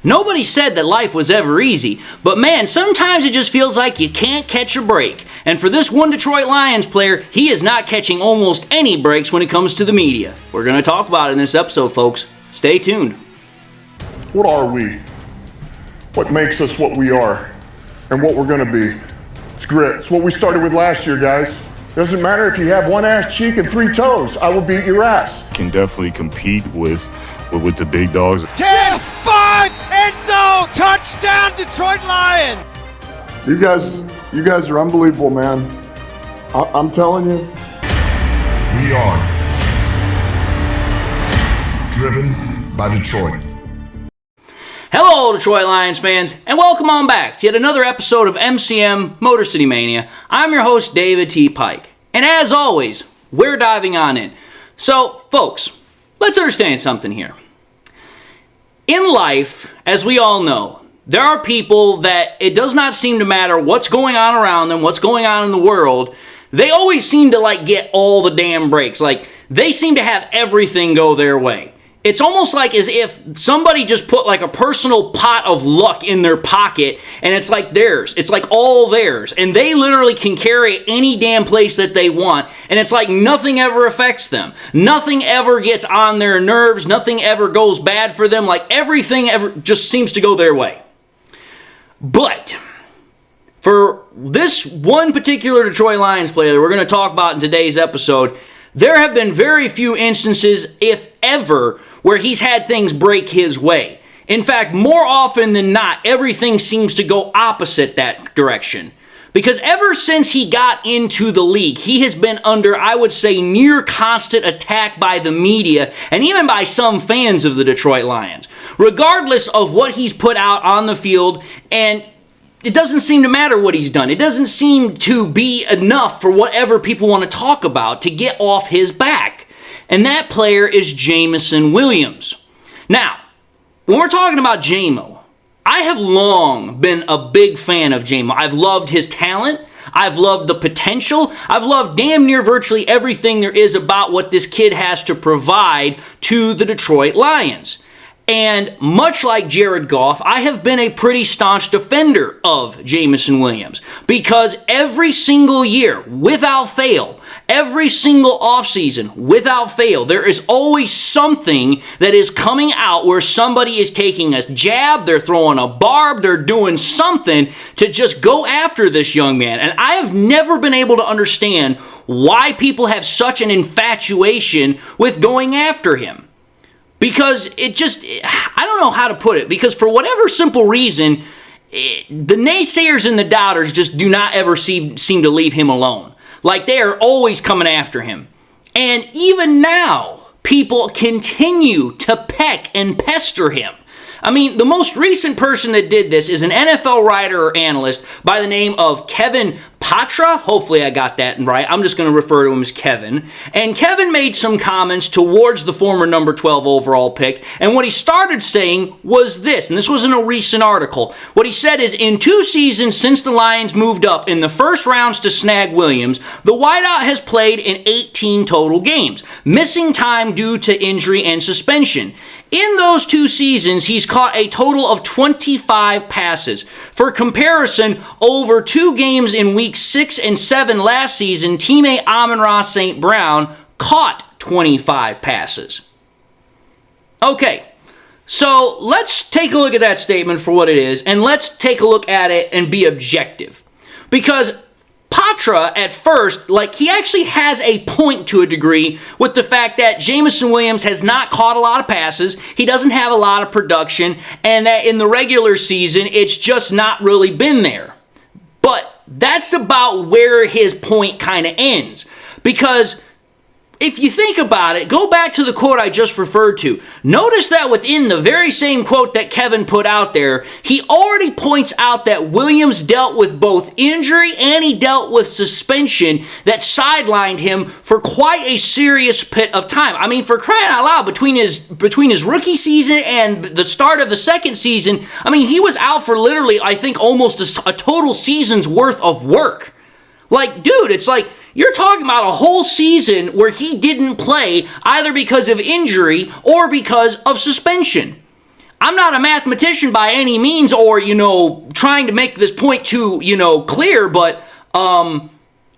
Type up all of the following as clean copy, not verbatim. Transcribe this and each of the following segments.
Nobody said that life was ever easy, but man, sometimes it just feels like you can't catch a break. And for this one Detroit Lions player, he is not catching almost any breaks when it comes to the media. We're going to talk about it in this episode, folks. Stay tuned. What are we? What makes us what we are and what we're going to be? It's grit. It's what we started with last year, guys. Doesn't matter if you have one ass cheek and 3 toes. I will beat your ass. Can definitely compete with the big dogs. 10-5 end zone touchdown Detroit Lions. You guys are unbelievable, man. I'm telling you. We are driven by Detroit. Hello, Detroit Lions fans, and welcome on back to yet another episode of MCM Motor City Mania. I'm your host, David T. Pike, and as always, we're diving on in. So, folks, let's understand something here. In life, as we all know, there are people that it does not seem to matter what's going on around them, what's going on in the world. They always seem to get all the damn breaks. They seem to have everything go their way. It's almost like as if somebody just put a personal pot of luck in their pocket and it's like theirs. It's like all theirs. And they literally can carry any damn place that they want. And it's like nothing ever affects them. Nothing ever gets on their nerves. Nothing ever goes bad for them. Everything ever just seems to go their way. But for this one particular Detroit Lions player that we're going to talk about in today's episode, there have been very few instances, if ever, where he's had things break his way. In fact, more often than not, everything seems to go opposite that direction. Because ever since he got into the league, he has been under, I would say, near constant attack by the media and even by some fans of the Detroit Lions. Regardless of what he's put out on the field, and it doesn't seem to matter what he's done. It doesn't seem to be enough for whatever people want to talk about to get off his back. And that player is Jameson Williams. Now, when we're talking about Jamo, I have long been a big fan of Jamo. I've loved his talent. I've loved the potential. I've loved damn near virtually everything there is about what this kid has to provide to the Detroit Lions. And much like Jared Goff, I have been a pretty staunch defender of Jameson Williams because every single year, without fail, every single offseason, without fail, there is always something that is coming out where somebody is taking a jab, they're throwing a barb, they're doing something to just go after this young man. And I have never been able to understand why people have such an infatuation with going after him. Because I don't know how to put it, because for whatever simple reason, the naysayers and the doubters just do not ever seem to leave him alone. They are always coming after him. And even now, people continue to peck and pester him. I mean, the most recent person that did this is an NFL writer or analyst by the name of Kevin Patra. Hopefully I got that right. I'm just going to refer to him as Kevin. And Kevin made some comments towards the former number 12 overall pick. And what he started saying was this, and this was in a recent article. What he said is, in 2 seasons since the Lions moved up in the first rounds to snag Williams, the wideout has played in 18 total games, missing time due to injury and suspension. In those 2 seasons, he's caught a total of 25 passes. For comparison, over 2 games in weeks 6 and 7 last season, teammate Amon-Ra St. Brown caught 25 passes. Okay, so let's take a look at that statement for what it is, and let's take a look at it and be objective. Because Patra, at first, he actually has a point to a degree with the fact that Jameson Williams has not caught a lot of passes, he doesn't have a lot of production, and that in the regular season, it's just not really been there. But that's about where his point kind of ends. Because if you think about it, go back to the quote I just referred to. Notice that within the very same quote that Kevin put out there, he already points out that Williams dealt with both injury and he dealt with suspension that sidelined him for quite a serious bit of time. I mean, for crying out loud, between his rookie season and the start of the second season, I mean, he was out for literally, I think, almost a total season's worth of work. Dude, it's you're talking about a whole season where he didn't play either because of injury or because of suspension. I'm not a mathematician by any means or, trying to make this point too, clear, but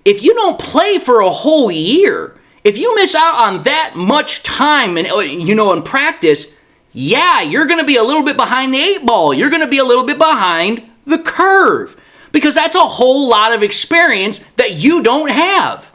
if you don't play for a whole year, if you miss out on that much time and, in practice, yeah, you're going to be a little bit behind the 8 ball. You're going to be a little bit behind the curve because that's a whole lot of experience that you don't have.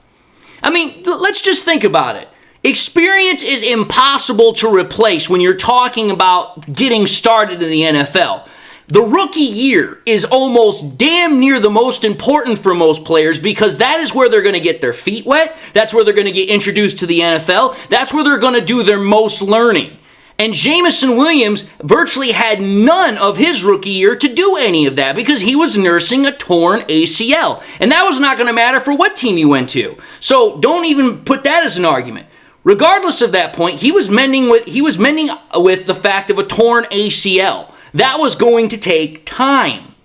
I mean, let's just think about it. Experience is impossible to replace when you're talking about getting started in the NFL. The rookie year is almost damn near the most important for most players because that is where they're going to get their feet wet. That's where they're going to get introduced to the NFL. That's where they're going to do their most learning. And Jameson Williams virtually had none of his rookie year to do any of that because he was nursing a torn ACL. And that was not going to matter for what team he went to. So don't even put that as an argument. Regardless of that point, he was mending with the fact of a torn ACL. That was going to take time.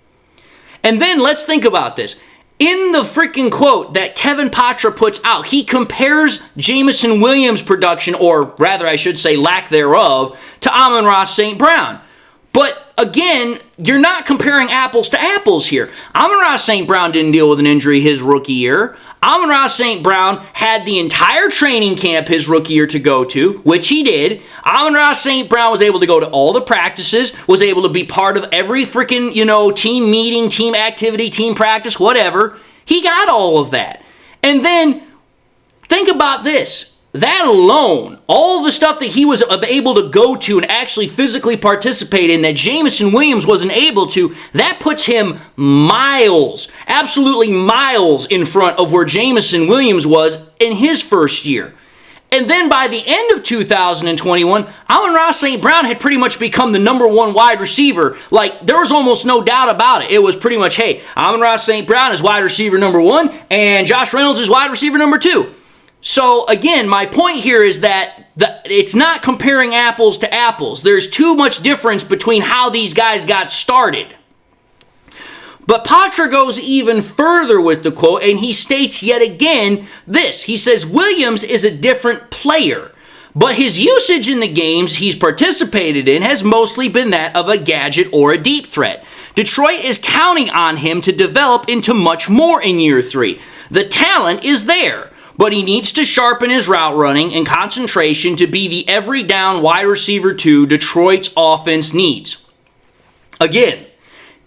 And then let's think about this. In the freaking quote that Kevin Patra puts out, he compares Jameson Williams' production, or rather I should say lack thereof, to Amon-Ra St. Brown. But again, you're not comparing apples to apples here. Amon-Ra St. Brown didn't deal with an injury his rookie year. Amon-Ra St. Brown had the entire training camp his rookie year to go to, which he did. Amon-Ra St. Brown was able to go to all the practices, was able to be part of every freaking, team meeting, team activity, team practice, whatever. He got all of that. And then, think about this. That alone, all the stuff that he was able to go to and actually physically participate in that Jameson Williams wasn't able to, that puts him miles, absolutely miles in front of where Jameson Williams was in his first year. And then by the end of 2021, Amon-Ra St. Brown had pretty much become the number one wide receiver. Like, there was almost no doubt about it. It was pretty much, hey, Amon-Ra St. Brown is wide receiver number 1, and Josh Reynolds is wide receiver number 2. So, again, my point here is that it's not comparing apples to apples. There's too much difference between how these guys got started. But Patra goes even further with the quote, and he states yet again this. He says, Williams is a different player, but his usage in the games he's participated in has mostly been that of a gadget or a deep threat. Detroit is counting on him to develop into much more in year 3. The talent is there, but he needs to sharpen his route running and concentration to be the every down wide receiver 2 Detroit's offense needs. Again,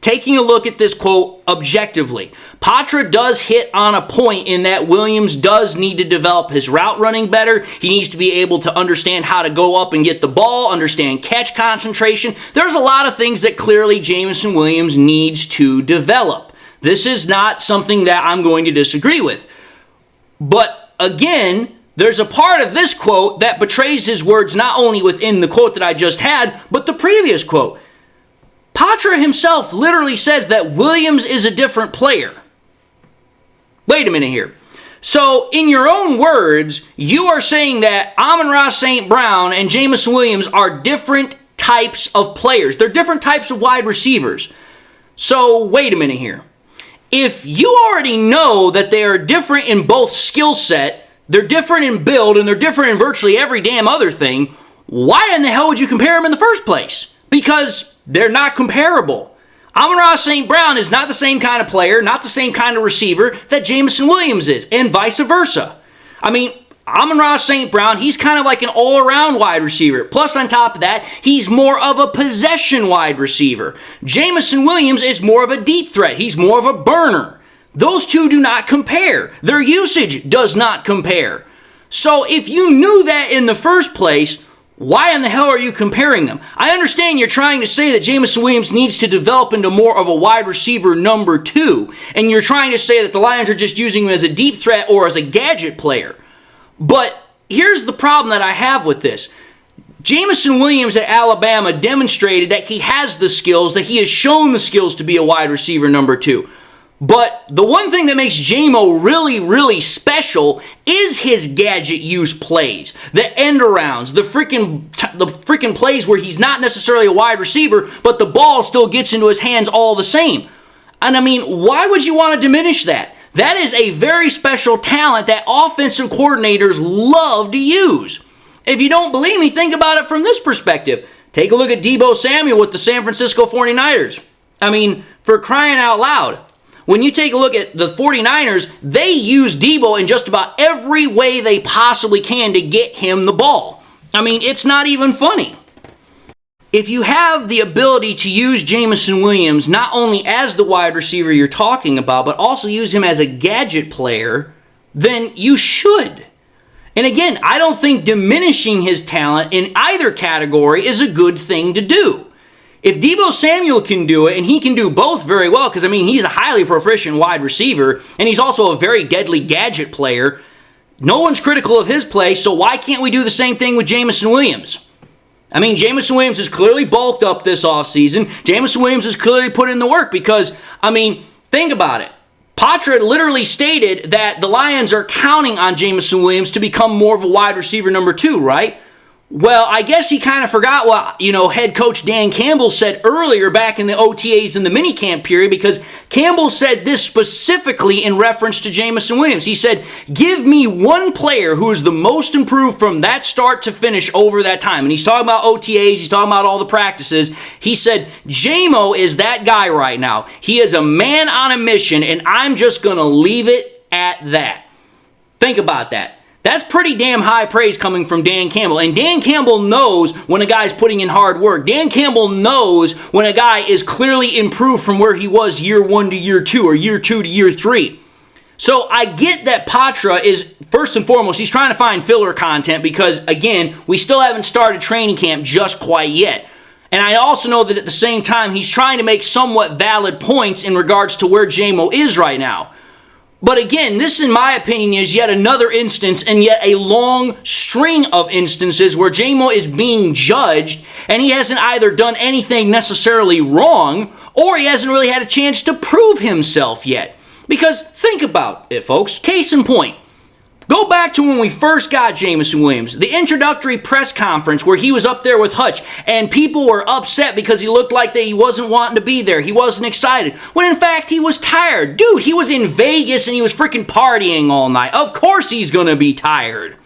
taking a look at this quote objectively, Patra does hit on a point in that Williams does need to develop his route running better. He needs to be able to understand how to go up and get the ball, understand catch concentration. There's a lot of things that clearly Jameson Williams needs to develop. This is not something that I'm going to disagree with. But again, there's a part of this quote that betrays his words not only within the quote that I just had, but the previous quote. Patra himself literally says that Williams is a different player. Wait a minute here. So, in your own words, you are saying that Amon-Ra St. Brown and Jameson Williams are different types of players. They're different types of wide receivers. So, wait a minute here. If you already know that they are different in both skill set, they're different in build, and they're different in virtually every damn other thing, why in the hell would you compare them in the first place? Because they're not comparable. Amon-Ra St. Brown is not the same kind of player, not the same kind of receiver that Jameson Williams is, and vice versa. I mean, Amon-Ra St. Brown, he's kind of like an all-around wide receiver. Plus, on top of that, he's more of a possession wide receiver. Jameson Williams is more of a deep threat. He's more of a burner. Those two do not compare. Their usage does not compare. So if you knew that in the first place, why in the hell are you comparing them? I understand you're trying to say that Jameson Williams needs to develop into more of a wide receiver number 2, and you're trying to say that the Lions are just using him as a deep threat or as a gadget player. But here's the problem that I have with this. Jameson Williams at Alabama demonstrated that he has the skills, that he has shown the skills to be a wide receiver number 2. But the one thing that makes Jamo really, really special is his gadget use plays. The end arounds, the freaking plays where he's not necessarily a wide receiver, but the ball still gets into his hands all the same. And I mean, why would you want to diminish that? That is a very special talent that offensive coordinators love to use. If you don't believe me, think about it from this perspective. Take a look at Deebo Samuel with the San Francisco 49ers. I mean, for crying out loud. When you take a look at the 49ers, they use Deebo in just about every way they possibly can to get him the ball. I mean, it's not even funny. If you have the ability to use Jameson Williams not only as the wide receiver you're talking about, but also use him as a gadget player, then you should. And again, I don't think diminishing his talent in either category is a good thing to do. If Deebo Samuel can do it, and he can do both very well, because, I mean, he's a highly proficient wide receiver, and he's also a very deadly gadget player, no one's critical of his play, so why can't we do the same thing with Jameson Williams? I mean, Jameson Williams has clearly bulked up this offseason. Jameson Williams has clearly put in the work because, I mean, think about it. Patra literally stated that the Lions are counting on Jameson Williams to become more of a wide receiver number 2, right? Well, I guess he kind of forgot what, head coach Dan Campbell said earlier back in the OTAs in the minicamp period, because Campbell said this specifically in reference to Jameson Williams. He said, give me one player who is the most improved from that start to finish over that time. And he's talking about OTAs, he's talking about all the practices. He said, Jamo is that guy right now. He is a man on a mission, and I'm just going to leave it at that. Think about that. That's pretty damn high praise coming from Dan Campbell. And Dan Campbell knows when a guy's putting in hard work. Dan Campbell knows when a guy is clearly improved from where he was year 1 to year 2 or year 2 to year 3. So I get that Patra is, first and foremost, he's trying to find filler content because, again, we still haven't started training camp just quite yet. And I also know that at the same time, he's trying to make somewhat valid points in regards to where Jamo is right now. But again, this, in my opinion, is yet another instance and yet a long string of instances where Jamo is being judged and he hasn't either done anything necessarily wrong or he hasn't really had a chance to prove himself yet. Because think about it, folks. Case in point. Go back to when we first got Jameson Williams, the introductory press conference where he was up there with Hutch, and people were upset because he looked like that he wasn't wanting to be there. He wasn't excited. When in fact he was tired. Dude, he was in Vegas and he was freaking partying all night. Of course he's going to be tired.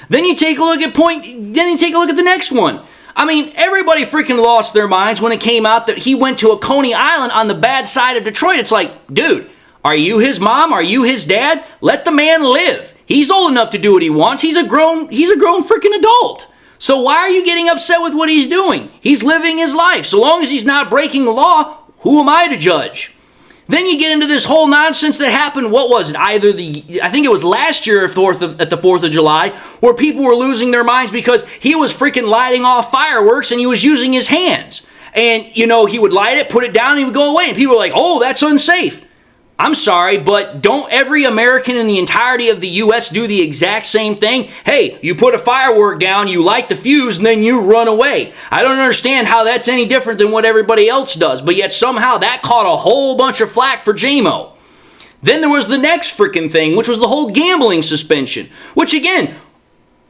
Then you take a look at the next one. I mean, everybody freaking lost their minds when it came out that he went to a Coney Island on the bad side of Detroit. It's like, dude, are you his mom? Are you his dad? Let the man live. He's old enough to do what he wants. He's a grown freaking adult. So why are you getting upset with what he's doing? He's living his life. So long as he's not breaking the law, who am I to judge? Then you get into this whole nonsense that happened, what was it? I think it was last year at the 4th of July, where people were losing their minds because he was freaking lighting off fireworks and he was using his hands. And, he would light it, put it down, and he would go away. And people were like, oh, that's unsafe. I'm sorry, but don't every American in the entirety of the U.S. do the exact same thing? Hey, you put a firework down, you light the fuse, and then you run away. I don't understand how that's any different than what everybody else does, but yet somehow that caught a whole bunch of flack for Jamo. Then there was the next freaking thing, which was the whole gambling suspension, which again,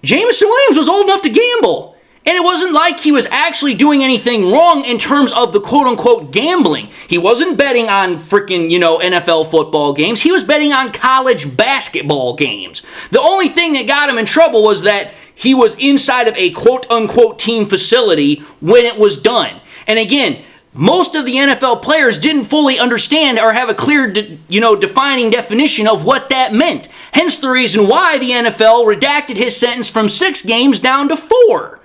Jameson Williams was old enough to gamble. And it wasn't like he was actually doing anything wrong in terms of the quote-unquote gambling. He wasn't betting on freaking, NFL football games. He was betting on college basketball games. The only thing that got him in trouble was that he was inside of a quote-unquote team facility when it was done. And again, most of the NFL players didn't fully understand or have a clear, defining definition of what that meant. Hence the reason why the NFL redacted his sentence from 6 games down to 4.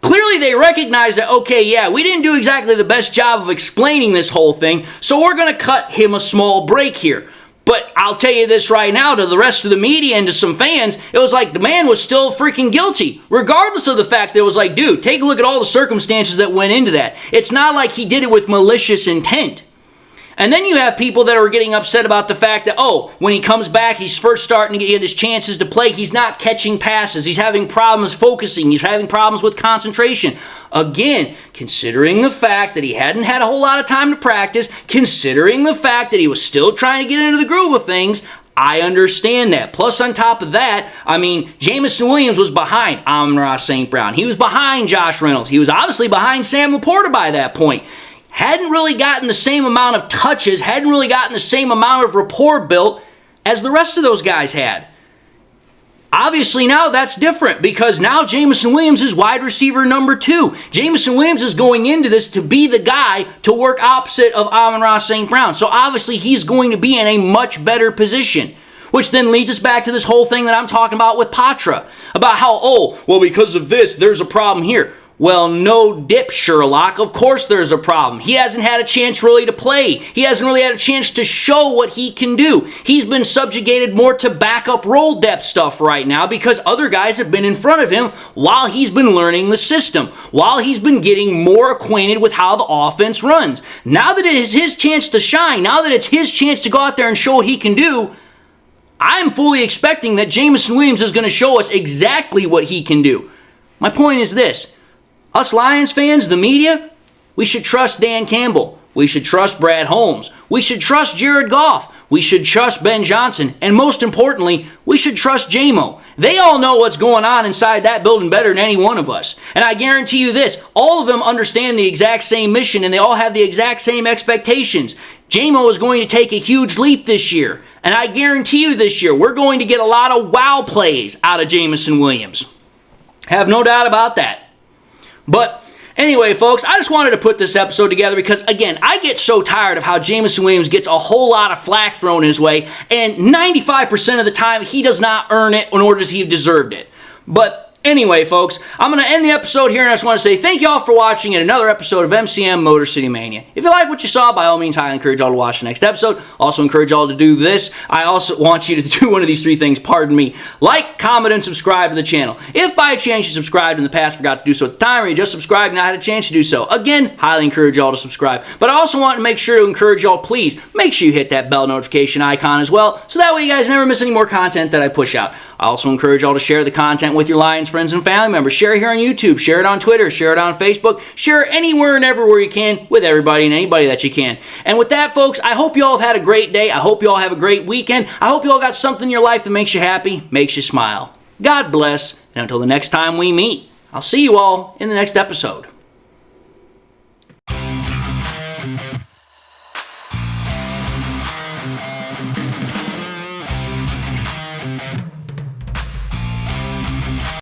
Clearly they recognize that, okay, yeah, we didn't do exactly the best job of explaining this whole thing, so we're going to cut him a small break here. But I'll tell you this right now, to the rest of the media and to some fans, it was like the man was still freaking guilty, regardless of the fact that it was like, dude, take a look at all the circumstances that went into that. It's not like he did it with malicious intent. And then you have people that are getting upset about the fact that, when he comes back, he's first starting to get his chances to play. He's not catching passes. He's having problems focusing. He's having problems with concentration. Again, considering the fact that he hadn't had a whole lot of time to practice, considering the fact that he was still trying to get into the groove of things, I understand that. Plus, on top of that, Jameson Williams was behind Amon-Ra St. Brown. He was behind Josh Reynolds. He was obviously behind Sam Laporta by that point. Hadn't really gotten the same amount of touches, hadn't really gotten the same amount of rapport built as the rest of those guys had. Obviously now that's different because now Jameson Williams is wide receiver number 2. Jameson Williams is going into this to be the guy to work opposite of Amon-Ra St. Brown. So obviously he's going to be in a much better position. Which then leads us back to this whole thing that I'm talking about with Patra. About how, oh, well, because of this, there's a problem here. Well, no dip, Sherlock. Of course there's a problem. He hasn't had a chance really to play. He hasn't really had a chance to show what he can do. He's been subjugated more to backup role depth stuff right now because other guys have been in front of him while he's been learning the system, while he's been getting more acquainted with how the offense runs. Now that it is his chance to shine, now that it's his chance to go out there and show what he can do, I'm fully expecting that Jameson Williams is going to show us exactly what he can do. My point is this. Us Lions fans, the media, we should trust Dan Campbell. We should trust Brad Holmes. We should trust Jared Goff. We should trust Ben Johnson. And most importantly, we should trust Jamo. They all know what's going on inside that building better than any one of us. And I guarantee you this, all of them understand the exact same mission and they all have the exact same expectations. Jamo is going to take a huge leap this year. And I guarantee you this year, we're going to get a lot of wow plays out of Jameson Williams. Have no doubt about that. But anyway, folks, I just wanted to put this episode together because, again, I get so tired of how Jameson Williams gets a whole lot of flack thrown his way, and 95% of the time, he does not earn it, nor does he deserve it. But anyway, folks, I'm going to end the episode here, and I just want to say thank you all for watching in another episode of MCM Motor City Mania. If you like what you saw, by all means, I encourage y'all to watch the next episode. Also encourage y'all to do this. I also want you to do one of these 3 things, pardon me. Like, comment, and subscribe to the channel. If by chance you subscribed in the past, forgot to do so at the time, or you just subscribed and not had a chance to do so, again, highly encourage y'all to subscribe. But I also want to make sure to encourage y'all, please, make sure you hit that bell notification icon as well, so that way you guys never miss any more content that I push out. I also encourage y'all to share the content with your Lions friends and family members. Share it here on YouTube, share it on Twitter, share it on Facebook, share it anywhere and everywhere you can with everybody and anybody that you can. And with that, folks, I hope you all have had a great day. I hope you all have a great weekend. I hope you all got something in your life that makes you happy, makes you smile. God bless, and until the next time we meet, I'll see you all in the next episode.